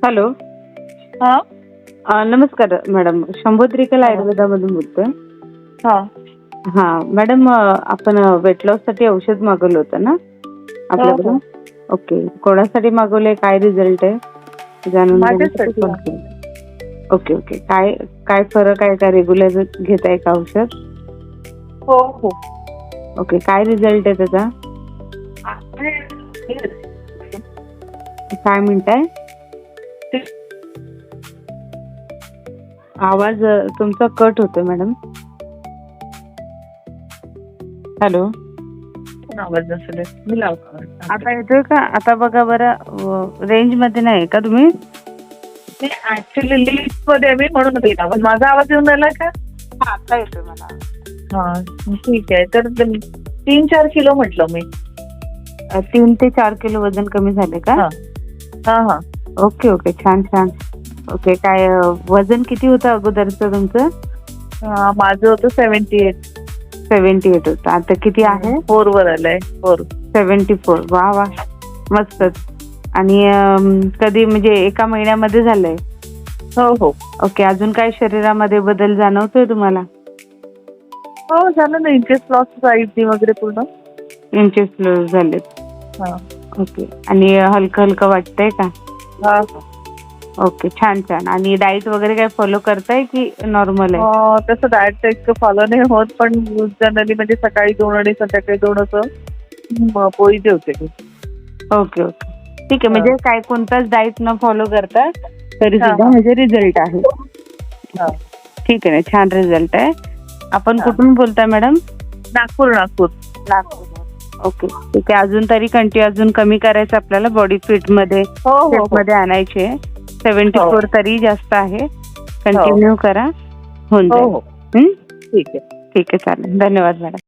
Hello. हा नमस्कार madam. शंभोत्रिकल आयुर्वेदामधून बोलतोय. हा हा मॅडम, आपण वेट लॉस साठी औषध मागवलं होतं ना हो हो आपल्याकडून? ओके. कोणासाठी मागवलंय, काय रिझल्ट आहे जाणून घेण्यासाठी माझ्यासाठी फोन केला. Okay okay. काय काय फरक आहे का? रेग्युलर घेताय का औषध? हो हो ओके. काय रिझल्ट आहे त्याचा? काय म्हणताय? आवाज तुमचा कट होतोय मॅडम. हॅलो. आवाज नसेल मी लावतो. आता येतोय का? आता बघा बरं. रेंज मध्ये नाही का तुम्ही? ऍक्च्युली लिफ्ट मध्ये मी म्हणून गेला. पण माझा आवाज येऊन राहिला का? आता येतोय मला. हा ठीक आहे. तर 3-4 किलो म्हटलं मी. 3 ते 4 किलो वजन कमी झाले का? हा हा हा ओके ओके. छान छान. ओके. काय वजन किती होतं अगोदरचं तुमचं? माझं होतं 78. 78 होतं. आता किती आहे? 4 वर आलंय. 4. 74. वा वा, मस्तच. आणि कधी म्हणजे एका महिन्यामध्ये झालंय? हो हो ओके. अजून काय शरीरामध्ये बदल जाणवतोय तुम्हाला? हो झालं ना. इंचेस लॉस साईजनी वगैरे पूर्ण. इंचेस लॉस झालेत. हा ओके. आणि हलकं हलकं वाटतंय का? हा ओके. छान छान. आणि डाएट वगैरे काय फॉलो करताय की नॉर्मल आहे? तसं डाएट इतकं फॉलो नाही होत, पण जनरली म्हणजे सकाळी 2 आणि संध्याकाळी 2 असं पोळी जेवते मी. Okay okay. ठीक आहे. म्हणजे काय कोणताच डाएट न फॉलो करता तरी हा, सुद्धा हा. म्हणजे रिझल्ट आहे. हा. ठीक आहे ना. छान रिझल्ट आहे. आपण हा. कुठून बोलताय मॅडम? नागपूर. नागपूर. ओके. ठीक आहे. अजून तरी अजून कमी करायचं आपल्याला, बॉडी फिट मध्ये हो हो शेप मध्ये आणायची आहे. 74 तरी जास्त आहे. कंटिन्यू करा, होऊन हो जाईल. हो हं? ठीक आहे. ठीक आहे. चालेल. धन्यवाद मॅडम.